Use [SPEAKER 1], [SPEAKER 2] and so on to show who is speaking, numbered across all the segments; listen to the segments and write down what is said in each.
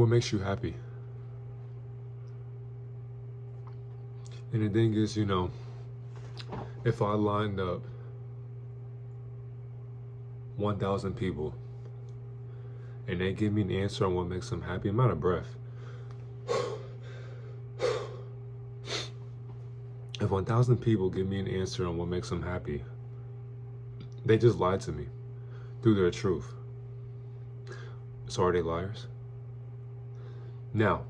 [SPEAKER 1] What makes you happy? And the thing is, if I lined up 1,000 people and they give me an answer on what makes them happy, I'm out of breath. If 1,000 people give me an answer on what makes them happy, they just lied to me through their truth. So are they liars? Now,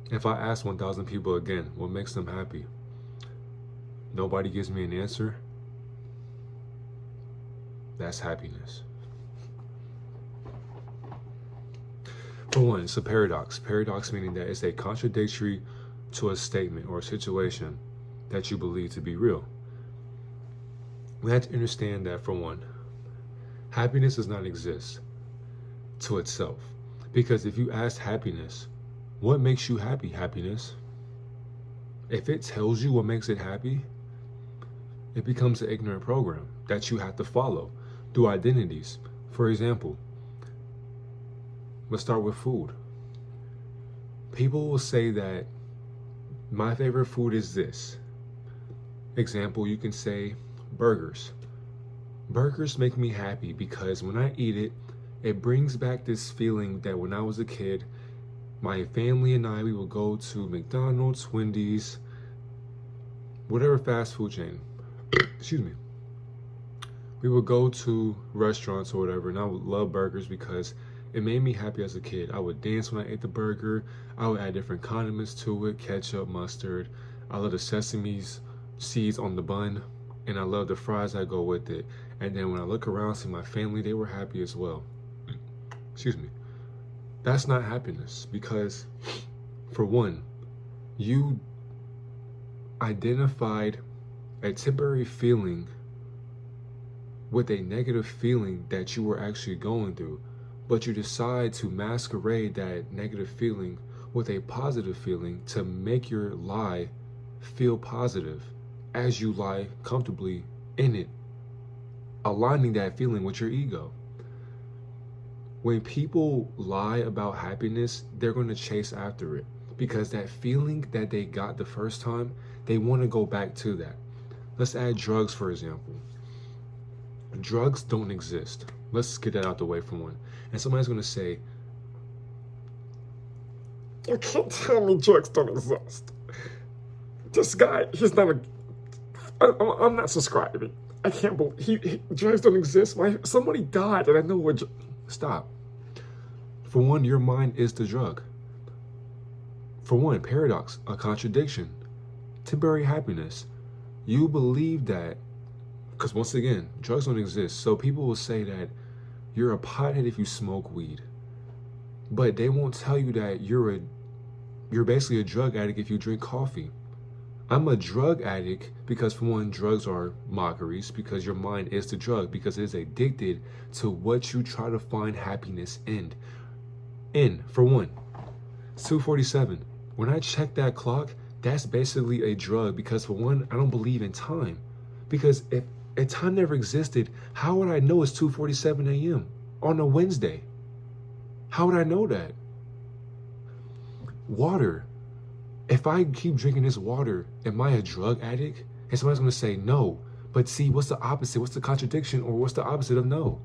[SPEAKER 1] if I ask 1,000 people again what makes them happy, nobody gives me an answer, that's happiness. For one, it's a paradox. Paradox meaning that it's a contradictory to a statement or a situation that you believe to be real. We have to understand that, for one, happiness does not exist to itself. Because if you ask happiness, what makes you happy, happiness? If it tells you what makes it happy, it becomes an ignorant program that you have to follow through identities. For example, let's start with food. People will say that my favorite food is this. Example, you can say burgers. Burgers make me happy because when I eat it, it brings back this feeling that when I was a kid, my family and I, we would go to McDonald's, Wendy's, whatever fast food chain. Excuse me. We would go to restaurants or whatever, and I would love burgers because it made me happy as a kid. I would dance when I ate the burger. I would add different condiments to it, ketchup, mustard. I love the sesame seeds on the bun, and I love the fries that go with it. And then when I look around, see my family, they were happy as well. Excuse me. That's not happiness because, for one, you identified a temporary feeling with a negative feeling that you were actually going through, but you decide to masquerade that negative feeling with a positive feeling to make your lie feel positive as you lie comfortably in it, aligning that feeling with your ego. When people lie about happiness, they're going to chase after it because that feeling that they got the first time, they want to go back to that. Let's add drugs, for example. Drugs don't exist. Let's get that out the way for one. And somebody's going to say, you can't tell me drugs don't exist. This guy, he's not I'm not subscribing. I can't believe drugs don't exist. Somebody died and I know what. Stop. For one, your mind is the drug. For one, paradox, a contradiction, temporary happiness. You believe that, because once again, drugs don't exist. So people will say that you're a pothead if you smoke weed, but they won't tell you that you're basically a drug addict if you drink coffee. I'm a drug addict because, for one, drugs are mockeries because your mind is the drug because it is addicted to what you try to find happiness in. For one, it's 2:47. When I check that clock, that's basically a drug because, for one, I don't believe in time. Because if time never existed, how would I know it's 2:47 a.m. on a Wednesday? How would I know that? Water. If I keep drinking this water, am I a drug addict? And somebody's going to say no. But see, what's the opposite? What's the contradiction or what's the opposite of no?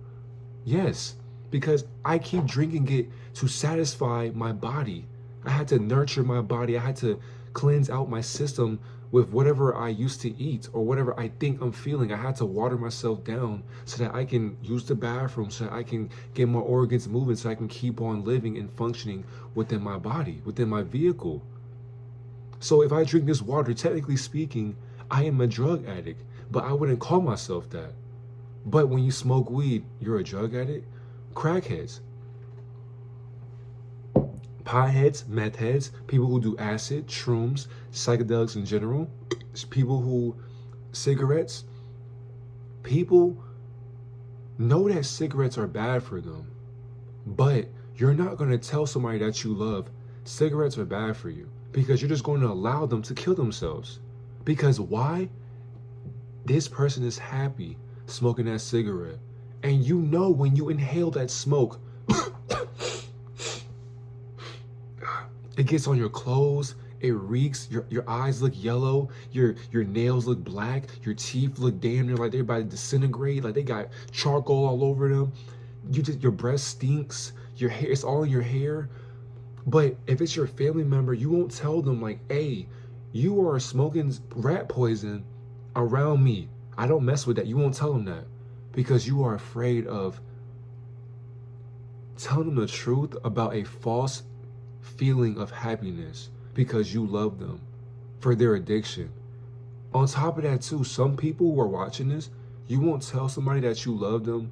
[SPEAKER 1] Yes, because I keep drinking it to satisfy my body. I had to nurture my body. I had to cleanse out my system with whatever I used to eat or whatever I think I'm feeling. I had to water myself down so that I can use the bathroom, so that I can get my organs moving, so I can keep on living and functioning within my body, within my vehicle. So if I drink this water, technically speaking, I am a drug addict, but I wouldn't call myself that. But when you smoke weed, you're a drug addict? Crackheads, potheads, meth heads, people who do acid, shrooms, psychedelics in general, people who, cigarettes, people know that cigarettes are bad for them, but you're not going to tell somebody that you love cigarettes are bad for you because you're just going to allow them to kill themselves. Because why? This person is happy smoking that cigarette. And you know when you inhale that smoke, It gets on your clothes. It reeks. Your eyes look yellow. Your nails look black. Your teeth look damn near like they're about to disintegrate. Like they got charcoal all over them. Your breath stinks. Your hair, it's all in your hair. But if it's your family member, you won't tell them like, hey, you are smoking rat poison around me. I don't mess with that. You won't tell them that because you are afraid of telling them the truth about a false feeling of happiness because you love them for their addiction. On top of that too, some people who are watching this, you won't tell somebody that you love them,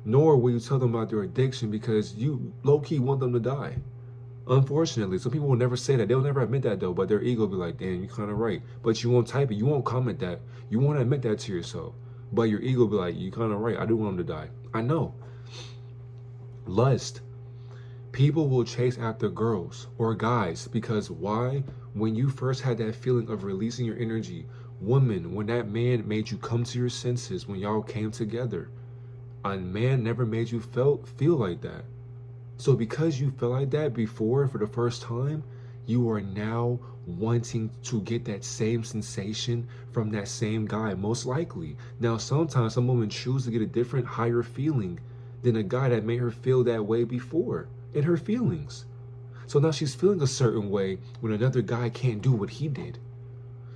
[SPEAKER 1] nor will you tell them about their addiction because you low-key want them to die. Unfortunately, some people will never say that. They'll never admit that though, but their ego will be like, damn, you're kind of right. But you won't type it. You won't comment that. You won't admit that to yourself. But your ego will be like, you're kind of right. I do want them to die. I know. Lust. People will chase after girls or guys because why? When you first had that feeling of releasing your energy, woman, when that man made you come to your senses, when y'all came together, a man never made you feel like that. So because you felt like that before for the first time, you are now wanting to get that same sensation from that same guy, most likely. Now, sometimes some women choose to get a different, higher feeling than a guy that made her feel that way before in her feelings. So now she's feeling a certain way when another guy can't do what he did.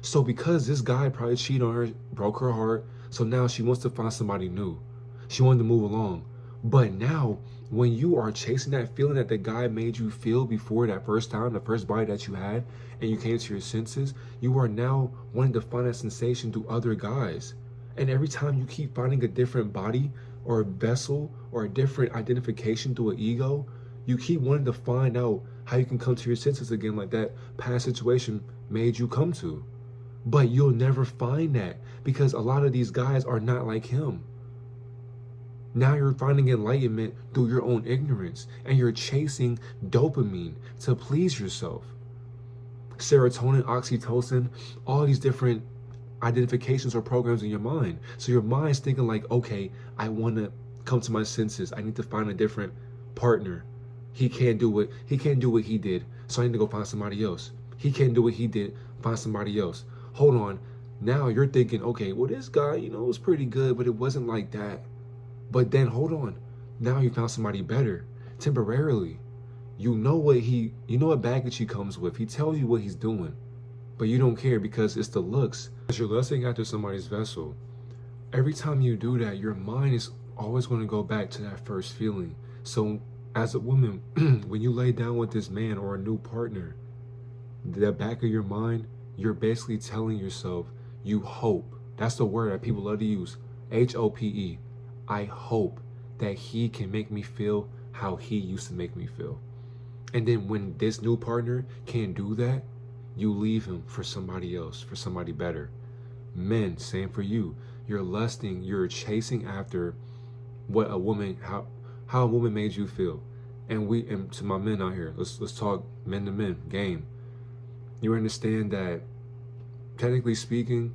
[SPEAKER 1] So because this guy probably cheated on her, broke her heart, so now she wants to find somebody new. She wanted to move along. But now, when you are chasing that feeling that the guy made you feel before that first time, the first body that you had, and you came to your senses, you are now wanting to find that sensation through other guys. And every time you keep finding a different body or a vessel or a different identification through an ego, you keep wanting to find out how you can come to your senses again like that past situation made you come to. But you'll never find that because a lot of these guys are not like him. Now you're finding enlightenment through your own ignorance and you're chasing dopamine to please yourself. Serotonin, oxytocin, all these different identifications or programs in your mind. So your mind's thinking like, okay, I want to come to my senses. I need to find a different partner. He can't do it. He can't do what he did. So I need to go find somebody else. He can't do what he did. Find somebody else. Hold on. Now you're thinking, okay, well, this guy, was pretty good, but it wasn't like that. But then hold on. Now you found somebody better temporarily. You know what baggage he comes with. He tells you what he's doing, but you don't care because it's the looks. Because you're lusting after somebody's vessel. Every time you do that, your mind is always going to go back to that first feeling. So as a woman, when you lay down with this man or a new partner, the back of your mind, you're basically telling yourself, you hope. That's the word that people love to use. HOPE. I hope that he can make me feel how he used to make me feel. And then when this new partner can't do that, you leave him for somebody else, for somebody better. Men, same for you. You're lusting, you're chasing after what a woman, how a woman made you feel. And to my men out here, let's talk men to men, game. You understand that, technically speaking,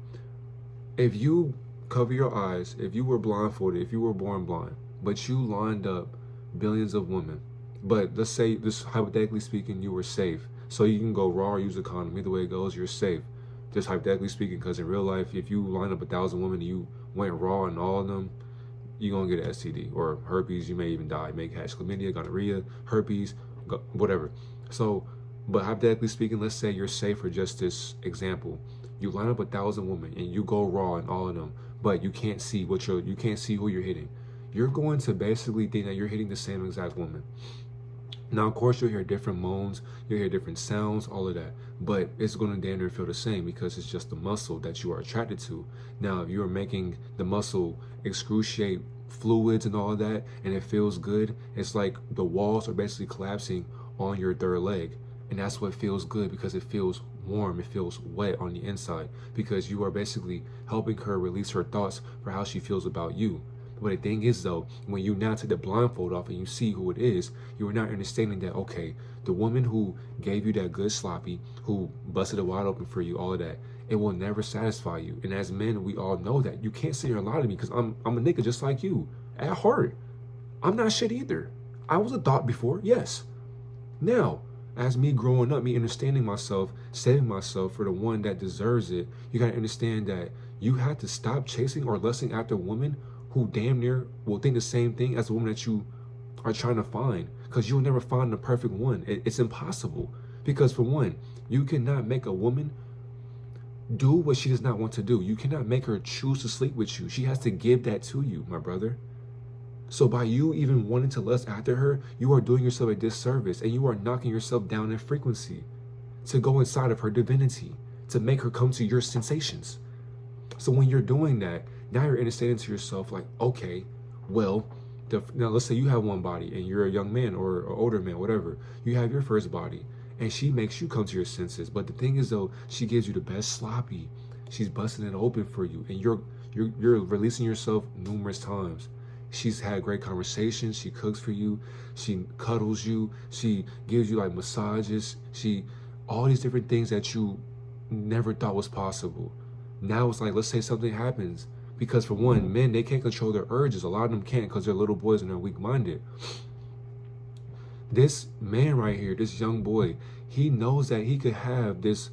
[SPEAKER 1] if you cover your eyes, if you were blindfolded, if you were born blind, but you lined up billions of women, but let's say, this hypothetically speaking, you were safe. So you can go raw or use a condom. Either way it goes, you're safe. Just hypothetically speaking, because in real life, if you line up 1,000 women and you went raw in all of them, you're going to get an STD or herpes. You may even die. You may catch chlamydia, gonorrhea, herpes, whatever. So, but hypothetically speaking, let's say you're safe for just this example. You line up 1,000 women and you go raw in all of them, but you can't see you can't see who you're hitting. You're going to basically think that you're hitting the same exact woman. Now, of course, you'll hear different moans, you'll hear different sounds, all of that, but it's going to damn near feel the same because it's just the muscle that you are attracted to. Now, if you're making the muscle excruciate fluids and all of that, and it feels good, it's like the walls are basically collapsing on your third leg. And that's what feels good because it feels warm, it feels wet on the inside because you are basically helping her release her thoughts for how she feels about you. But the thing is though, when you now take the blindfold off and you see who it is, you are not understanding that, okay, the woman who gave you that good sloppy, who busted it wide open for you, all of that, it will never satisfy you. And as men, we all know that. You can't sit here and lie to me because I'm a nigga just like you. At heart, I'm not shit either. I was a thought before, yes. Now, as me growing up, me understanding myself, saving myself for the one that deserves it, you got to understand that you have to stop chasing or lusting after women who damn near will think the same thing as the woman that you are trying to find, because you'll never find the perfect one. It's impossible. Because for one, you cannot make a woman do what she does not want to do. You cannot make her choose to sleep with you. She has to give that to you, my brother. So by you even wanting to lust after her, you are doing yourself a disservice, and you are knocking yourself down in frequency to go inside of her divinity, to make her come to your sensations. So when you're doing that, now you're understanding to yourself like, okay, well, now let's say you have one body and you're a young man or an older man, whatever. You have your first body and she makes you come to your senses. But the thing is though, she gives you the best sloppy. She's busting it open for you, and you're releasing yourself numerous times. She's had great conversations. She cooks for you. She cuddles you. She gives you like massages. All these different things that you never thought was possible. Now it's like, let's say something happens. Because for one, men, they can't control their urges. A lot of them can't because they're little boys and they're weak-minded. This man right here, this young boy, he knows that he could have this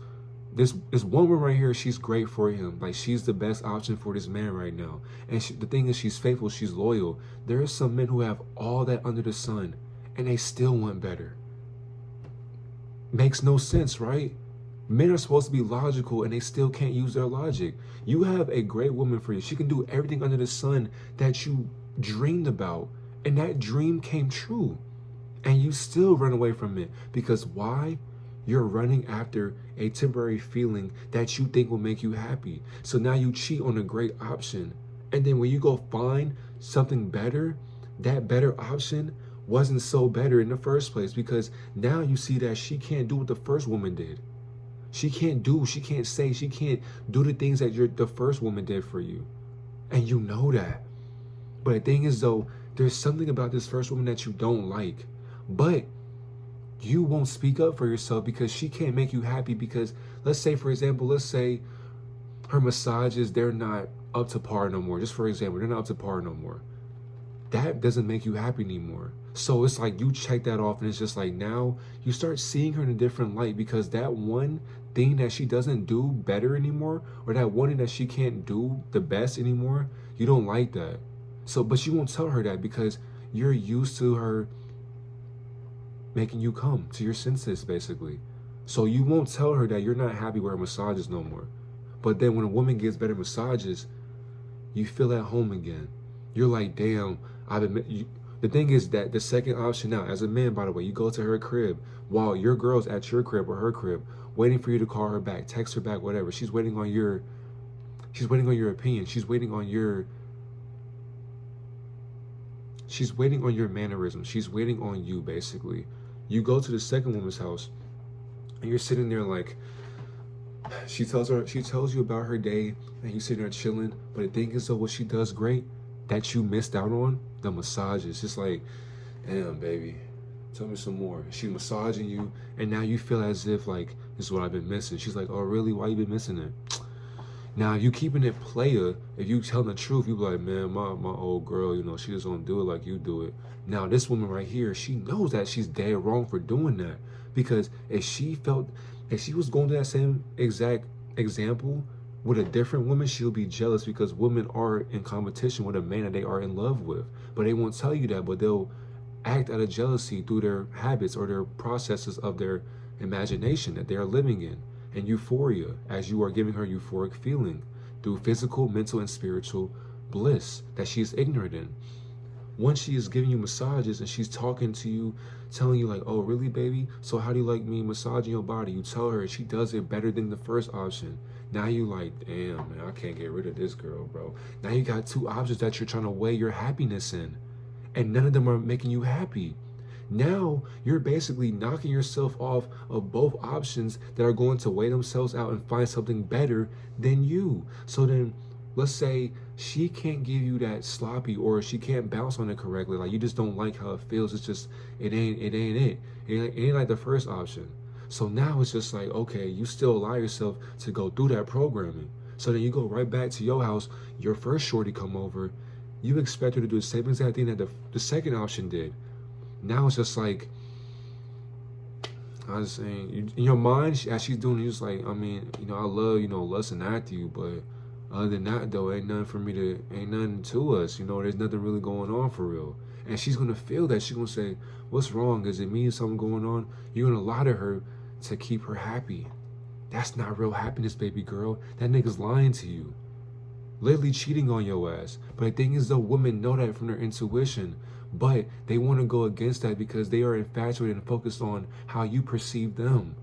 [SPEAKER 1] woman right here. She's great for him. Like, she's the best option for this man right now. And the thing is, she's faithful, she's loyal. There are some men who have all that under the sun and they still want better. Makes no sense, right? Men are supposed to be logical and they still can't use their logic. You have a great woman for you. She can do everything under the sun that you dreamed about, and that dream came true. And you still run away from it. Because why? You're running after a temporary feeling that you think will make you happy. So now you cheat on a great option. And then when you go find something better, that better option wasn't so better in the first place, because now you see that she can't do what the first woman did. She can't do the things that the first woman did for you. And you know that. But the thing is though, there's something about this first woman that you don't like. But you won't speak up for yourself because she can't make you happy. Because let's say, for example, her massages, they're not up to par no more. Just for example, they're not up to par no more. That doesn't make you happy anymore. So it's like you check that off, and it's just like now you start seeing her in a different light, because that one thing that she doesn't do better anymore, or that one thing that she can't do the best anymore, you don't like that. So, but you won't tell her that because you're used to her making you come to your senses, basically. So you won't tell her that you're not happy with her massages no more. But then when a woman gets better massages, you feel at home again. You're like, damn, the thing is that the second option now, as a man, by the way, you go to her crib while your girl's at your crib or her crib, waiting for you to call her back, text her back, whatever. She's waiting on your opinion. She's waiting on your mannerisms. She's waiting on you, basically. You go to the second woman's house and you're sitting there like, she tells you about her day, and you sitting there chilling. But the thing is though, what she does great that you missed out on, the massages. It's like, damn, baby, tell me some more. She's massaging you, and now you feel as if like, this is what I've been missing. She's like, oh really? Why you been missing it? Now you keeping it player. If you telling the truth, you be like, man, my old girl, she just don't do it like you do it. Now this woman right here, she knows that she's dead wrong for doing that, because if she was going to that same exact example with a different woman, she'll be jealous, because women are in competition with a man that they are in love with. But they won't tell you that, but they'll act out of jealousy through their habits or their processes of their imagination that they are living in, and euphoria, as you are giving her euphoric feeling through physical, mental, and spiritual bliss that she is ignorant in. Once she is giving you massages and she's talking to you, telling you like, oh really, baby, so how do you like me massaging your body? You tell her, she does it better than the first option. Now you like, damn, man, I can't get rid of this girl, bro. Now you got two options that you're trying to weigh your happiness in, and none of them are making you happy. Now you're basically knocking yourself off of both options that are going to weigh themselves out and find something better than you. So then let's say she can't give you that sloppy, or she can't bounce on it correctly. Like, you just don't like how it feels. It's just, it ain't it. It ain't like the first option. So now it's just like, okay, you still allow yourself to go through that programming. So then you go right back to your house, your first shorty come over, you expect her to do the same exact thing that the second option did. Now it's just like, I was saying, in your mind, as she's doing it, you're just like, I mean, I love, lusting after you, but other than that, though, ain't nothing to us. There's nothing really going on for real. And she's going to feel that. She's going to say, what's wrong? Does it mean something going on? You're going to lie to her to keep her happy. That's not real happiness, baby girl. That nigga's lying to you. Literally cheating on your ass. But the thing is, though, women know that from their intuition. But they want to go against that because they are infatuated and focused on how you perceive them.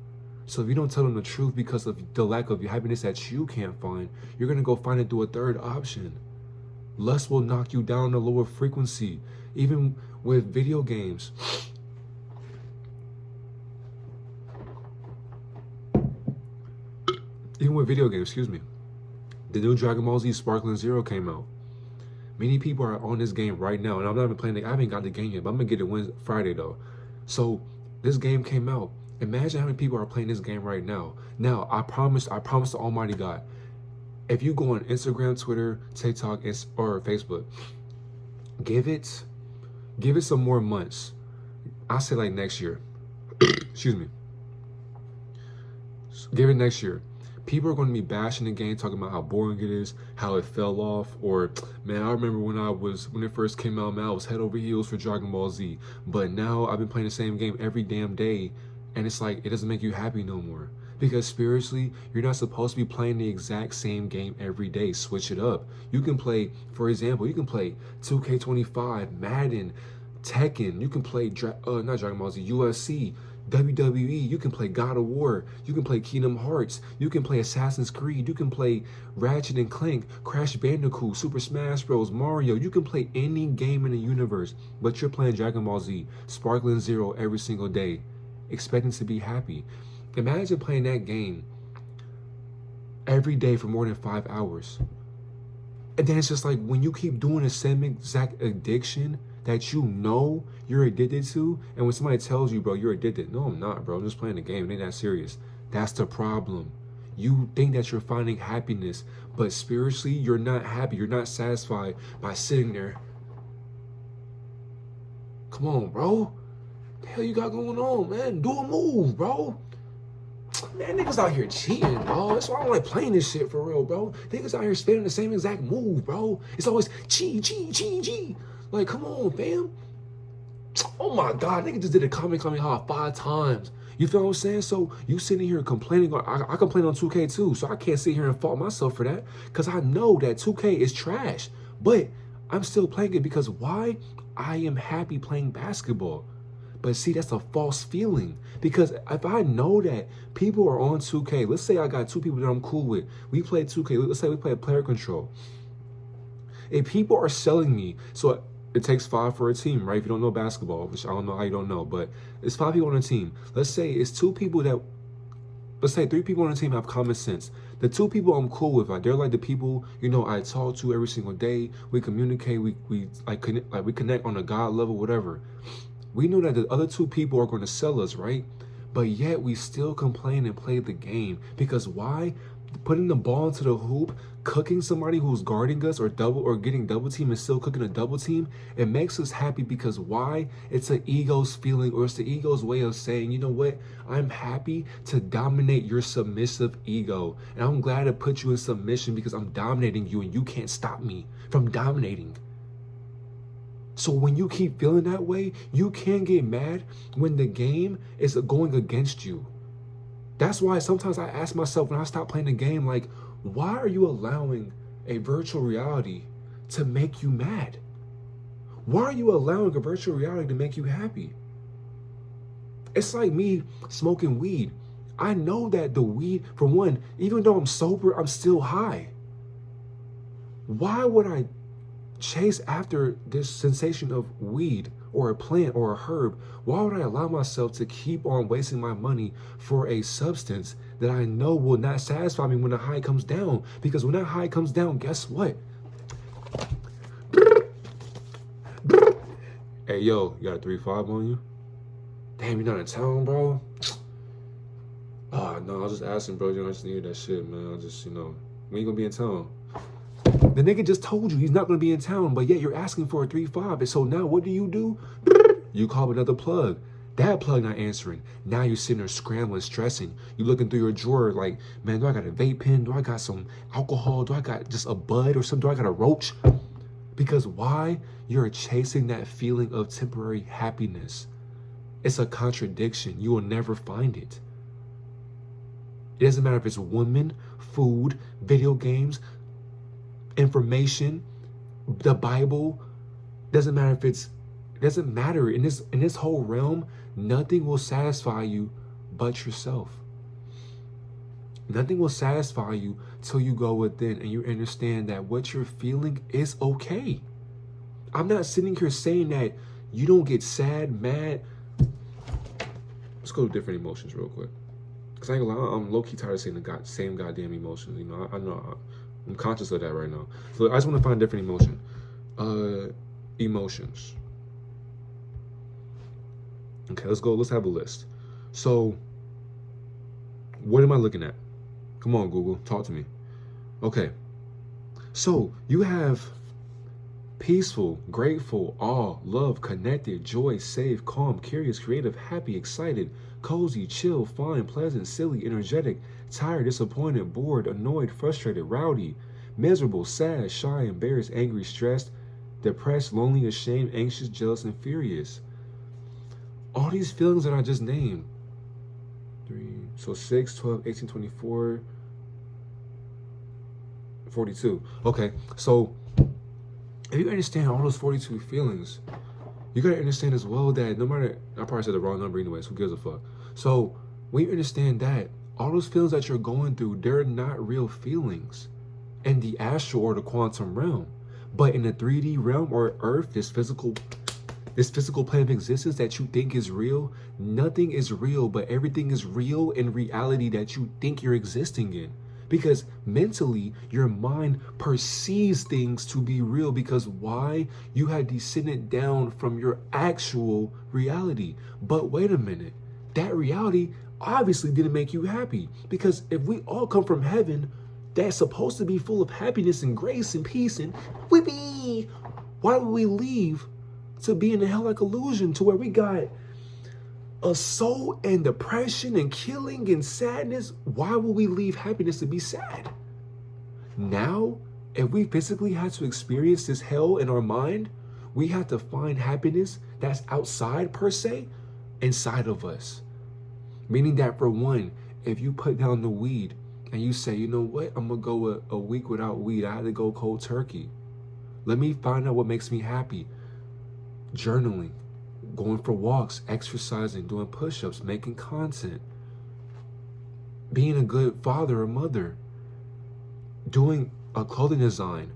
[SPEAKER 1] So if you don't tell them the truth because of the lack of happiness that you can't find, you're going to go find it through a third option. Lust will knock you down to a lower frequency. Even with video games. Excuse me. The new Dragon Ball Z Sparkling Zero came out. Many people are on this game right now, and I'm not even playing it. I haven't got the game yet, but I'm gonna get it Friday though. So this game came out. Imagine how many people are playing this game right now. Now, I promise the Almighty God, if you go on Instagram, Twitter, TikTok, or Facebook, give it some more months. I'll say like next year. Excuse me. Give it next year. People are going to be bashing the game, talking about how boring it is, how it fell off, or, man, I remember when it first came out, man, I was head over heels for Dragon Ball Z. But now I've been playing the same game every damn day, and it's like, it doesn't make you happy no more. Because spiritually, you're not supposed to be playing the exact same game every day. Switch it up. You can play, for example, 2K25, Madden, Tekken. You can play, not Dragon Ball Z, UFC, WWE. You can play God of War. You can play Kingdom Hearts. You can play Assassin's Creed. You can play Ratchet and Clank, Crash Bandicoot, Super Smash Bros, Mario. You can play any game in the universe, but you're playing Dragon Ball Z, Sparkling Zero every single day, expecting to be happy. Imagine playing that game every day for more than 5 hours. And then it's just like, when you keep doing the same exact addiction that you're addicted to, and when somebody tells you, bro, you're addicted, no, I'm not, bro, I'm just playing the game, it ain't that serious. That's the problem. You think that you're finding happiness, but spiritually, you're not happy. You're not satisfied by sitting there. Come on, bro. What the hell you got going on, man? Do a move, bro. Man, niggas out here cheating, bro. That's why I don't like playing this shit for real, bro. Niggas out here spinning the same exact move, bro. It's always G. Like, come on, fam. Oh my God, nigga just did a comment hard 5 times. You feel what I'm saying? So you sitting here complaining. I complain on 2K too, so I can't sit here and fault myself for that, because I know that 2K is trash. But I'm still playing it because why? I am happy playing basketball. But see, that's a false feeling, because if I know that people are on 2K, let's say I got 2 people that I'm cool with. We play 2K. Let's say we play player control. If people are selling me, so it takes 5 for a team, right? If you don't know basketball, which I don't know how you don't know, but it's 5 people on a team. Let's say it's 2 people let's say 3 people on the team have common sense. The 2 people I'm cool with, they're like the people, I talk to every single day. We communicate, we connect on a God level, whatever. We know that the other 2 people are going to sell us, right? But yet we still complain and play the game. Because why? Putting the ball into the hoop, cooking somebody who's guarding us, or getting double team and still cooking a double team, it makes us happy because why? It's an ego's feeling, or it's the ego's way of saying, you know what? I'm happy to dominate your submissive ego. And I'm glad to put you in submission because I'm dominating you and you can't stop me from dominating. So when you keep feeling that way, you can get mad when the game is going against you. That's why sometimes I ask myself when I stop playing the game, like, why are you allowing a virtual reality to make you mad? Why are you allowing a virtual reality to make you happy? It's like me smoking weed. I know that the weed, for one, even though I'm sober, I'm still high. Why would I chase after this sensation of weed or a plant or a herb? Why would I allow myself to keep on wasting my money for a substance that I know will not satisfy me when the high comes down? Because when that high comes down, guess what? Hey, yo, you got a 3.5 on you? Damn, you're not in town, bro? No, I was just asking, bro. I just needed that shit, man. I just, when you gonna be in town? The nigga just told you he's not going to be in town, but yet you're asking for a 3.5. And so now what do? You call another plug. That plug not answering. Now you're sitting there scrambling, stressing. You're looking through your drawer like, man, do I got a vape pen? Do I got some alcohol? Do I got just a bud or something? Do I got a roach? Because why? You're chasing that feeling of temporary happiness. It's a contradiction. You will never find it. It doesn't matter if it's women, food, video games, information, the Bible. Doesn't matter if it's, it doesn't matter. In this whole realm, nothing will satisfy you but yourself. Nothing will satisfy you till you go within and you understand that what you're feeling is okay. I'm not sitting here saying that you don't get sad, mad. Let's go to different emotions real quick. Because I ain't gonna lie, I'm low-key tired of saying the same goddamn emotions. You know, I know I'm conscious of that right now. So I just want to find different emotion. Emotions. Okay, let's go. Let's have a list. So, what am I looking at? Come on, Google, talk to me. Okay. So, you have peaceful, grateful, awe, love, connected, joy, safe, calm, curious, creative, happy, excited, cozy, chill, fine, pleasant, silly, energetic, tired, disappointed, bored, annoyed, frustrated, rowdy, miserable, sad, shy, embarrassed, angry, stressed, depressed, lonely, ashamed, anxious, jealous, and furious. All these feelings that I just named. 6, 12, 18, 24, 42. Okay, so if you understand all those 42 feelings, you gotta understand as well that no matter, I probably said the wrong number anyways, who gives a fuck? So when you understand that, all those feelings that you're going through, they're not real feelings in the astral or the quantum realm. But in the 3D realm or Earth, this physical plane of existence that you think is real, nothing is real, but everything is real in reality that you think you're existing in. Because mentally, your mind perceives things to be real because why? You had descended down from your actual reality. But wait a minute, that reality obviously didn't make you happy. Because if we all come from heaven, that's supposed to be full of happiness and grace and peace and whippy, why would we leave to be in a hell-like illusion to where we got assault and depression and killing and sadness? Why would we leave happiness to be sad? Now, if we physically had to experience this hell in our mind, we have to find happiness that's outside per se, inside of us. Meaning that for one, if you put down the weed and you say, you know what, I'm gonna go a week without weed. I had to go cold turkey. Let me find out what makes me happy. Journaling, going for walks, exercising, doing push-ups, making content, being a good father or mother, doing a clothing design,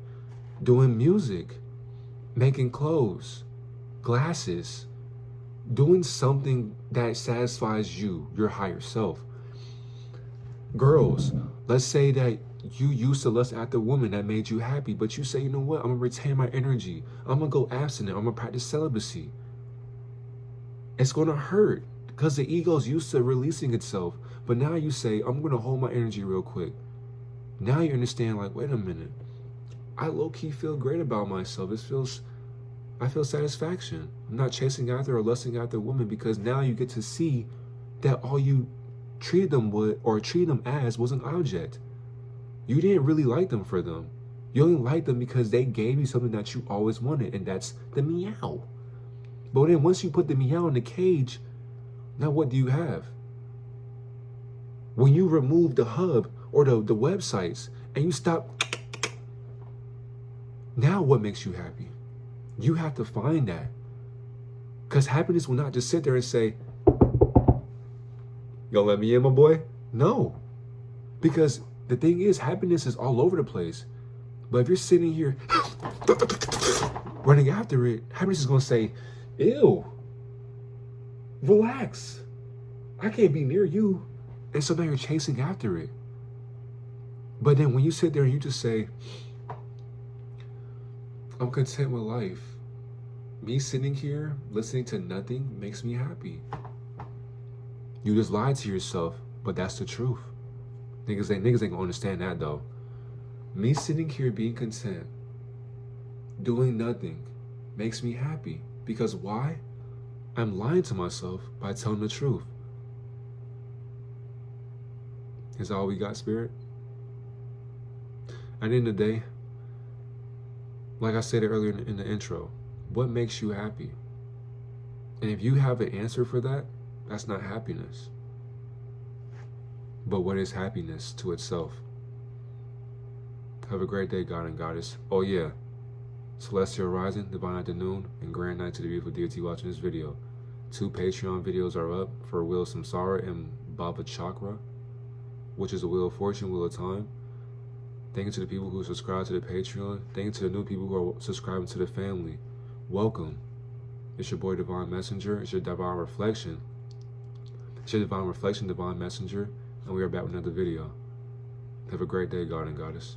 [SPEAKER 1] doing music, making clothes, glasses, doing something that satisfies you, your higher self. Girls, let's say that you used to lust after a woman that made you happy, but you say, you know what, I'm gonna retain my energy. I'm gonna go abstinent. I'm gonna practice celibacy. It's gonna hurt because the ego's used to releasing itself. But now you say, I'm gonna hold my energy real quick. Now you understand, like, wait a minute. I low-key feel great about myself. I feel satisfaction. I'm not chasing after or lusting after a woman because now you get to see that all you treated them with or treated them as was an object. You didn't really like them for them. You only liked them because they gave you something that you always wanted, and that's the meow. But then once you put the meow in the cage, now what do you have? When you remove the hub or the websites and you stop, now what makes you happy? You have to find that. Because happiness will not just sit there and say, "Yo, let me in, my boy." No. Because the thing is, happiness is all over the place. But if you're sitting here running after it, happiness is going to say, "Ew, relax. I can't be near you." And so now you're chasing after it. But then when you sit there and you just say, "I'm content with life. Me sitting here listening to nothing makes me happy." You just lied to yourself, but that's the truth. Niggas ain't gonna understand that though. Me sitting here being content, doing nothing, makes me happy. Because why? I'm lying to myself by telling the truth. Is that all we got, Spirit? At the end of the day, like I said earlier in the intro, what makes you happy? And if you have an answer for that, that's not happiness. But what is happiness to itself? Have a great day, God and Goddess. Oh yeah, Celestial Rising, Divine Afternoon, and Grand Night to the beautiful deity watching this video. 2 Patreon videos are up for Wheel of Samsara and Baba Chakra, which is a Wheel of Fortune, Wheel of Time. Thank you to the people who subscribe to the Patreon. Thank you to the new people who are subscribing to the family. Welcome. It's your boy Divine Messenger. It's your Divine Reflection. It's your Divine Reflection, Divine Messenger. And we are back with another video. Have a great day, God and Goddess.